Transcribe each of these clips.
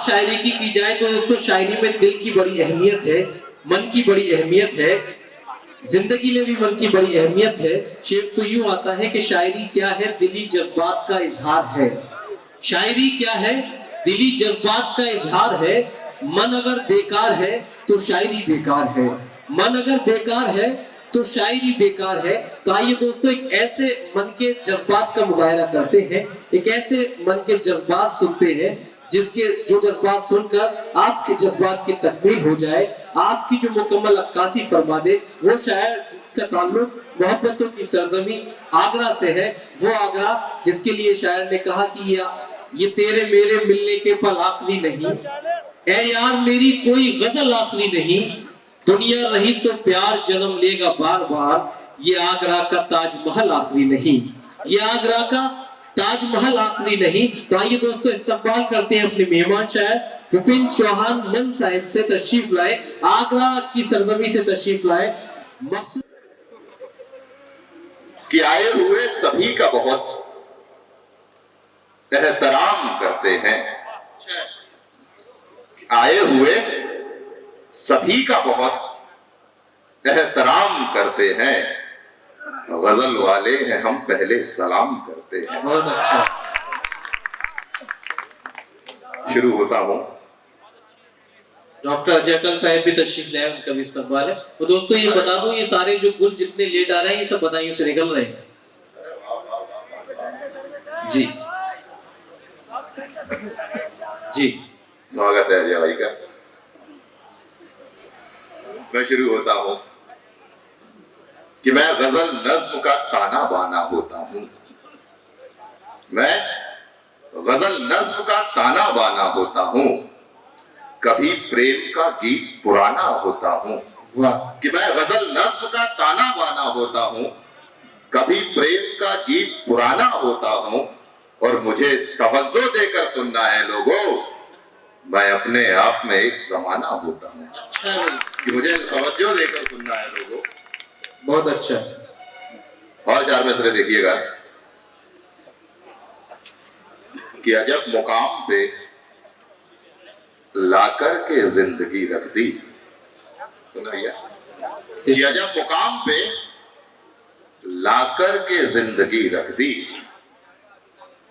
बात शायरी की जाए तो दोस्तों शायरी में दिल की बड़ी अहमियत है, मन की बड़ी अहमियत है, जिंदगी में भी मन की बड़ी अहमियत है। शेर तो यूं आता है कि शायरी क्या है, दिली जज्बात का इजहार है। शायरी क्या है, दिली जज्बात का इजहार है। मन अगर बेकार है तो शायरी बेकार है, मन अगर बेकार है तो शायरी बेकार है। तो आइए दोस्तों एक ऐसे मन के जज्बात का मुजाहरा करते हैं, एक ऐसे मन के जज्बात सुनते हैं जिसके जो जज्बात सुनकर आपके जज्बात की तकमील हो जाए, आपकी जो मुकम्मल अक्कासी फरमा दे। वो शायर का ताल्लुक मोहब्बतों की सरजमी आगरा से है, वो आगरा जिसके लिए शायर ने कहा कि ये तेरे मेरे मिलने के पल आखिरी नहीं, ए यार मेरी कोई गजल आखिरी नहीं, दुनिया रही तो प्यार जन्म लेगा बार बार, ये आगरा का ताजमहल आखिरी नहीं, ये आगरा का ताजमहल आखिरी नहीं। तो आइए दोस्तों इस्तकबाल करते हैं अपने मेहमान शायर विपिन चौहान नंद साहिब से तशरीफ लाए, आगरा की सरजमी से तशरीफ लाए। कि आए हुए सभी का बहुत एहतराम करते हैं, आए हुए सभी का बहुत एहतराम करते हैं, गजल वाले हैं हम पहले सलाम करते हैं। बहुत अच्छा। शुरू होता हूं। डॉक्टर अजय अटल साहब भी तशरीफ लाए, उनका भी इस्तकबाल है। तो दोस्तों ये बता दूं, ये सारे जो गुल जितने लेट आ रहे हैं ये सब बधाइयों से निकल रहे हैं जी जी। स्वागत है अजय भाई का। मैं शुरू होता हूं कि मैं गजल नज्म का ताना बाना होता हूं, मैं गजल नज्म का ताना बाना होता हूं, कभी प्रेम का गीत पुराना होता हूं। कि मैं गजल नज्म का ताना बाना होता हूं, कभी प्रेम का गीत पुराना होता हूं, और मुझे तवज्जो देकर सुनना है लोगों, मैं अपने आप में एक ज़माना होता हूं। अच्छा कि मुझे तवज्जो देकर सुनना है लोगों। बहुत अच्छा। और चार मिसरे देखिएगा कि अजब मुकाम पे लाकर के जिंदगी रख दी। सुन भैया, कि अजब मुकाम पे लाकर के जिंदगी रख दी,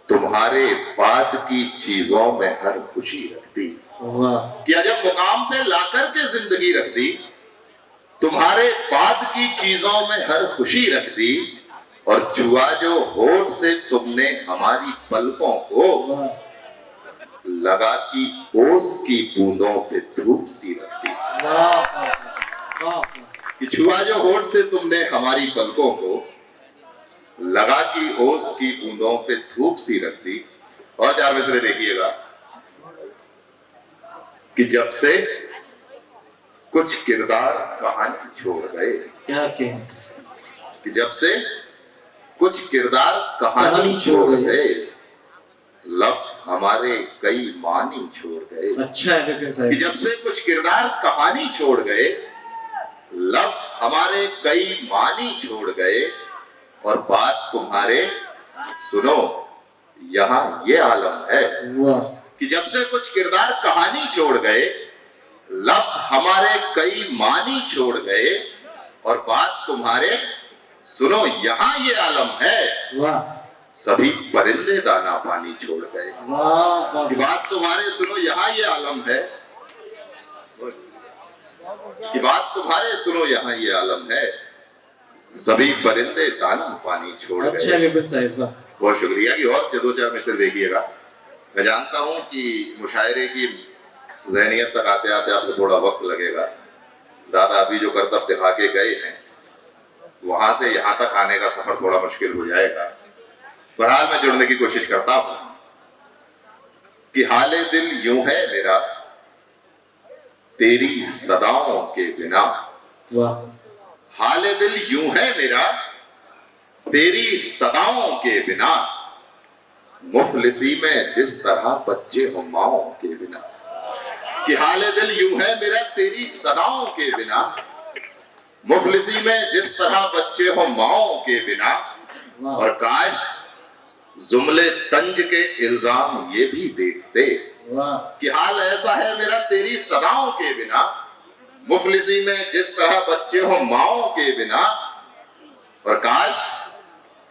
तुम्हारे बाद की चीजों में हर खुशी रख दी। कि अजब मुकाम पे लाकर के जिंदगी रख दी, तुम्हारे बाद की चीजों में हर खुशी रख दी, और जुआ जो होठ से तुमने हमारी पलकों को लगा की ओस की बूंदों पे धूप सी रख दी। कि छुआ जो होठ से तुमने हमारी पलकों को लगा की ओस की बूंदों पे धूप सी रख दी। और चार मिसरे देखिएगा कि जब से कुछ किरदार कहानी छोड़ गए, क्या कहें, कि जब से कुछ किरदार कहानी छोड़ गए, लफ्ज हमारे कई मानी छोड़ गए। अच्छा है कि जब से कुछ किरदार कहानी छोड़ गए, लफ्ज हमारे कई मानी छोड़ गए, और बात तुम्हारे सुनो यहाँ ये आलम है। कि जब से कुछ किरदार कहानी छोड़ गए, लफ्ज हमारे कई मानी छोड़ गए, और बात तुम्हारे सुनो यहाँ ये आलम है, सभी परिंदे दाना पानी छोड़ गए। कि बात तुम्हारे सुनो यहाँ ये आलम है, कि बात तुम्हारे सुनो यहाँ ये आलम है, सभी परिंदे दाना पानी छोड़ गए। अच्छा बहुत शुक्रिया। कि और दो चार मिसरे देखिएगा। मैं जानता हूं कि मुशायरे की ज़हनियत तक आते आते आपको थोड़ा वक्त लगेगा। दादा अभी जो करतब दिखा के गए हैं, वहां से यहाँ तक आने का सफर थोड़ा मुश्किल हो जाएगा। बहरहाल मैं जुड़ने की कोशिश करता हूं कि हाले दिल यूं है मेरा तेरी सदाओं के बिना। हाले दिल यूं है मेरा तेरी सदाओं के बिना, मुफलिसी में जिस तरह बच्चे हो माओं के बिना। कि हाले दिल यूं है मेरा तेरी सदाओं के बिना, मुफलिसी में जिस तरह बच्चे हो माओं के बिना, और काश जुमले तंज के इल्जाम ये भी देखते वाह कि हाल ऐसा है मेरा तेरी सदाओं के बिना, मुफलिसी में जिस तरह बच्चे हो माओ के बिना। और काश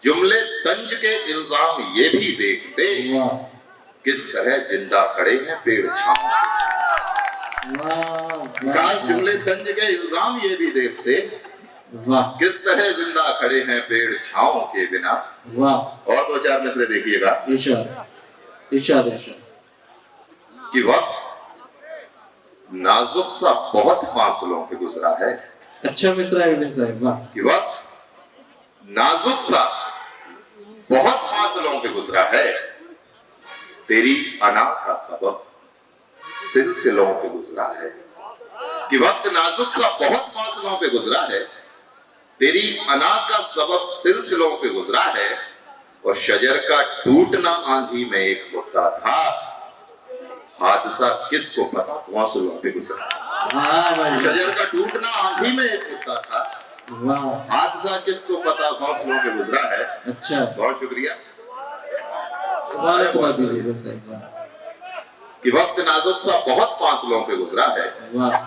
जुमले तंज के इल्जाम ये भी देखते, वाह किस तरह जिंदा खड़े हैं पेड़ छांव। वाह काश जुमले तंज के इल्जाम ये भी देखते, वाह किस तरह जिंदा खड़े हैं पेड़ छांव के बिना। वाह। और दो चार मिसरे देखिएगा। इरशाद इरशाद इरशाद। कि वक्त नाजुक सा बहुत फासलों पे गुजरा है। अच्छा मिसरा है विपिन साहब, वाह। कि वक्त नाजुक सा बहुत फासलों पे गुजरा है, तेरी अना का सबब सिलसिलों पे गुजरा है। कि वक्त नाजुक सा बहुत फासलों पे गुजरा है, तेरी अना का सबब सिलसिलों पे गुजरा है। और शजर का टूटना आंधी में एक मुद्दा था, हादसा किसको पता घोंसलों पे गुजरा। वाह भाई, शजर का टूटना आंधी में एक मुद्दा था, वाह। हादसा किसको पता घोंसलों पे गुजरा है। अच्छा, बहुत शुक्रिया। वाह सुना दीजिए विपिन साहब, वाह। कि वक्त नाजुक सा बहुत फासलों पे गुजरा है, वाह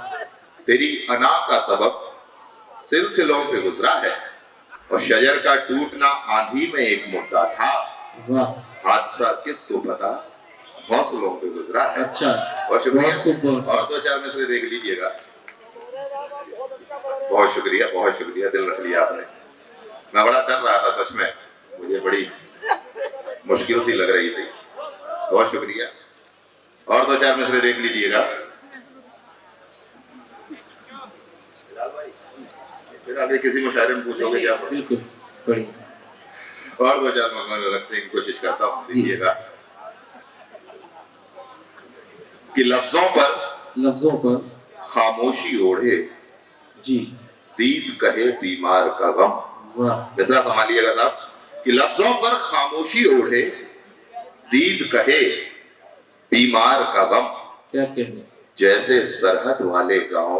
तेरी अना का सबब सिलसिलों पे गुजरा है। और शजर का टूटना आंधी में एक मुद्दा था, वाह। हादसा किसको पता घोंसलों पे गुजरा है। अच्छा, बहुत शुक्रिया। बहुत खूब, बहुत। और दो चार मिसरे देख लीजिएगा। बहुत शुक्रिया, बहुत शुक्रिया, दिल रख लिया आपने। मैं बड़ा डर रहा था सच में, मुझे बड़ी मुश्किल सी लग रही थी। बहुत शुक्रिया। और दो चार मिसरे देख लीजिएगा। फिर आगे किसी मुशायरे में पूछोगे क्या? बिल्कुल बड़ी। और दो चार मकमान रखने की कोशिश करता हूँ, देखिएगा। कि लफ्जों पर खामोशी ओढ़े, जी, दीद कहे बीमार का गम। वाह। मिसरा संभालिएगा साहब। कि लफ्जों पर खामोशी ओढ़े, दीद कहे बीमार का गम। क्या कहने, जैसे सरहद वाले गांव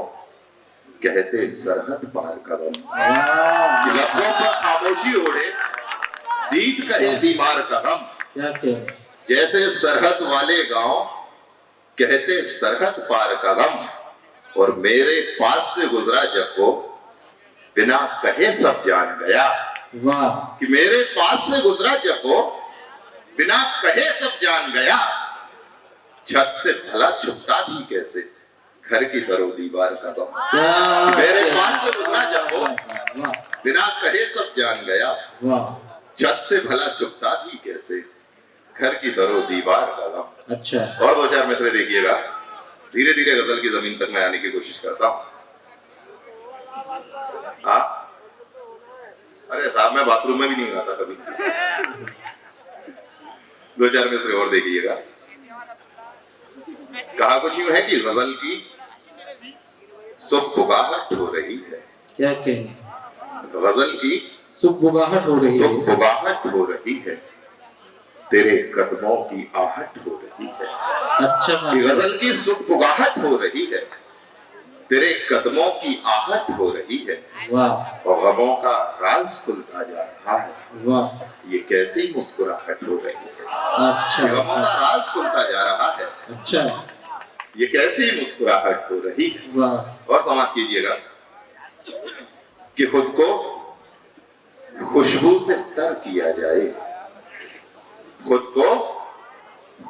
कहते सरहद पार का गम। वाह। कि लफ्जों पर खामोशी ओढ़े, दीद कहे बीमार का गम। क्या कहने, जैसे सरहद वाले गांव कहते सरहद पार का गम। और मेरे पास से गुजरा जब वो बिना कहे सब जान गया। वाह। कि मेरे पास से गुजरा जब वो बिना कहे सब जान गया। छत से भला छुपता भी कैसे घर की दरो दीवार का गम। क्या मेरे पास से गुजरा जब वो वाह, बिना कहे सब जान गया। वाह। छत से भला छुपता भी कैसे घर की दरो दीवार का गम। अच्छा, और दो चार मिसरे देखिएगा। धीरे धीरे गजल की जमीन तक मैं आने की कोशिश करता हूँ। हाँ, अरे साहब मैं बाथरूम में भी नहीं आता कभी। दो चार मिसरे और देखिएगा। कहा कुछ यूं है कि गजल की सुबुगाहट हो रही है। क्या कहने, गजल की सुबुगाहट हो रही है। सुबुगाहट हो रही है, तेरे कदमों की आहट हो रही है। अच्छा, कि गजल की सुबुगाहट हो रही है, तेरे कदमों की आहट हो रही है। वाह, और गमों का राज खुलता जा रहा है, वाह। ये कैसी मुस्कुराहट हो रही है। अच्छा, गमों का राज खुलता जा रहा है, अच्छा, ये कैसी मुस्कुराहट हो रही है। वाह। और समाप्त कीजिएगा। कि खुद को खुशबू से तर किया जाए, खुद को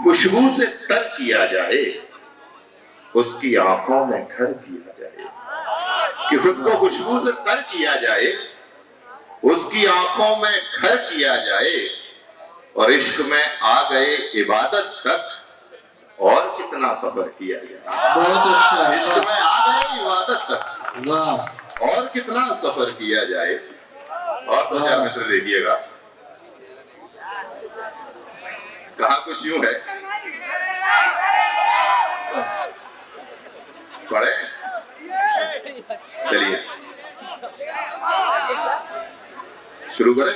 खुशबू से तर किया जाए, उसकी आंखों में घर किया जाए। कि खुद को खुशबू से तर किया जाए, उसकी आंखों में घर किया जाए। और इश्क में आ गए इबादत तक, और कितना सफर किया जाए। बहुत अच्छा, इश्क में आ गए इबादत तक, वाह। और कितना सफर किया जाए। और दो चार मिसरे देखिएगा। कहा कुछ यूं है, पढ़े चलिए शुरू करें।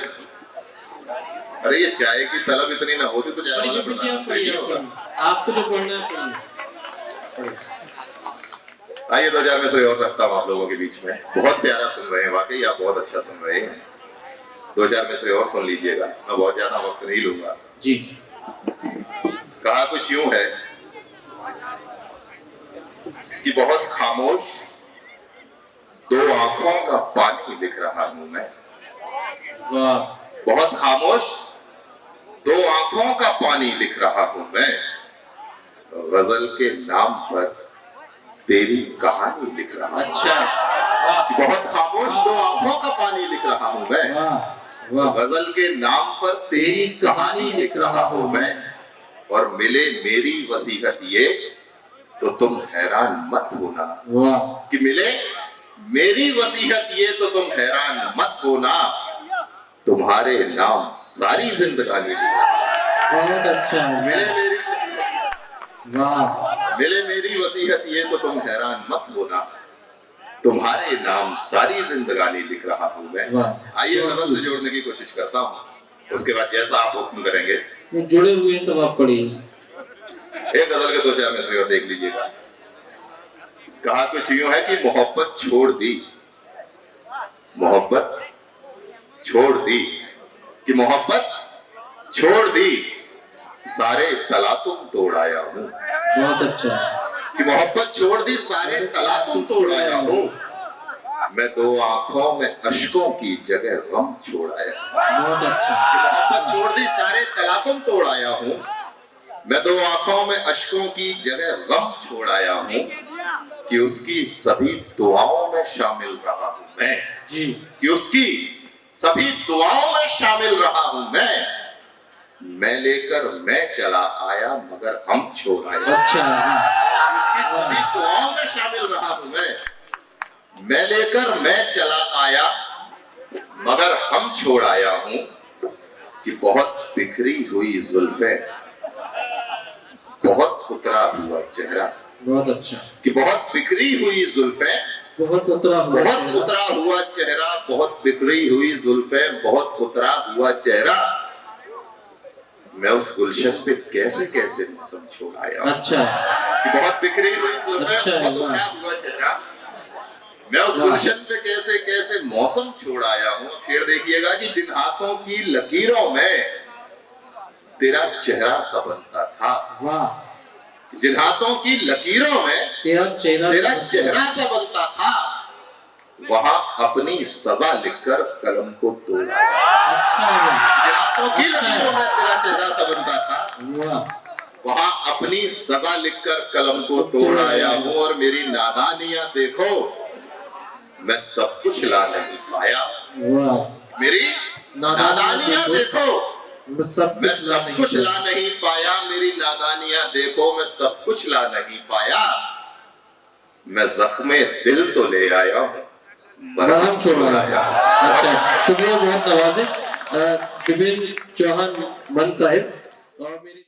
अरे ये चाय की तलब इतनी ना होती तो चाय वाला प्रधानमंत्री नहीं होता। आपको जो पढ़ना है पढ़िए। आइए दो चार मिसरे और रखता हूँ आप लोगों के बीच में। बहुत प्यारा सुन रहे हैं, वाकई आप बहुत अच्छा सुन रहे हैं। दो चार मिसरे और सुन लीजिएगा, मैं बहुत ज्यादा वक्त नहीं लूंगा। जी। कहा कुछ यूं है कि बहुत खामोश दो आंखों का पानी लिख रहा हूं मैं। वाह, बहुत खामोश दो आंखों का पानी लिख रहा हूं मैं। गजल के नाम पर तेरी कहानी लिख रहा हूं। अच्छा, वाह, बहुत खामोश दो आंखों का पानी लिख रहा हूं मैं। वाह, वाह, गजल के नाम पर तेरी कहानी लिख रहा हूं मैं। और मिले मेरी वसीयत ये तो तुम हैरान मत होना। वाह, कि मिले मेरी वसीयत ये तो तुम हैरान मत होना। तुम्हारे नाम सारी जिंदगानी लिखा। बहुत अच्छा, मिले मेरी वाह, मिले मेरी वसीयत ये तो तुम हैरान मत होना। तुम्हारे नाम सारी जिंदगानी लिख रहा हूं मैं। वाह। आइए गजल से जोड़ने की कोशिश करता हूं, उसके बाद जैसा आप हुक्म करेंगे। ये जुड़े हुए सब आप पढ़िए। एक गजल के दो चार मिसरे और देख लीजिएगा। कहा कुछ यूं है कि मोहब्बत छोड़ दी, मोहब्बत छोड़ दी, कि मोहब्बत छोड़ दी, सारे तला तुम तोड़ आया हूं। बहुत अच्छा, कि मोहब्बत छोड़ दी, सारे तला तुम तोड़ आया हूं। मैं दो आंखों में अश्कों की जगह गम छोड़ आया। बहुत अच्छा, कि मोहब्बत छोड़ दी, सारे तला तुम तोड़ आया हूं। मैं दो आंखों में अश्कों की जगह गम छोड़ आया हूं। कि उसकी सभी दुआओं में शामिल रहा हूं मैं। जी, कि उसकी सभी दुआओं में शामिल रहा हूं मैं लेकर मैं चला आया मगर हम छोड़ आया। अच्छा, हाँ, उसकी सभी दुआओं में शामिल रहा हूं मैं लेकर मैं चला आया मगर हम छोड़ आया हूं। कि बहुत बिखरी हुई जुल्फें, बहुत उतरा हुआ चेहरा। बहुत अच्छा, कि बहुत बिखरी हुई जुल्फें, बहुत उतरा हुआ बहुत चेहरा। उतरा हुआ चेहरा, बहुत बिखरी हुई जुल्फें, बहुत उतरा हुआ चेहरा। मैं उस गुलशन पे कैसे कैसे मौसम छोड़ आया। अच्छा, कि बहुत बिखरी हुई जुल्फें, अच्छा, बहुत वाह। उतरा हुआ चेहरा। मैं उस वाह। गुलशन पे कैसे कैसे मौसम छोड़ आया हूँ। शेर देखिएगा कि जिन हाथों की लकीरों में तेरा चेहरा सा बनता था। वाह, जिन हाथों की लकीरों में तेरा चेहरा सा बनता था, वहां अपनी सजा लिखकर कलम को तोड़ा। अच्छा है, जिन हाथों की लकीरों में तेरा चेहरा सा बनता था, वाह, वहां अपनी सजा लिखकर कलम को तोड़ आया हूं। और मेरी नादानियां देखो, मैं सब कुछ ला नहीं पाया। वाह, मेरी नादानियां देखो, मैं सब मैं सब कुछ ला नहीं पाया। मेरी नादानियां देखो, मैं सब कुछ ला नहीं पाया। मैं जख्मे दिल तो ले आया हूं, मरहम छोड़ आया। अच्छा, शुक्रिया, बहुत नवाजे। विपिन चौहान मन साहिब और मेरी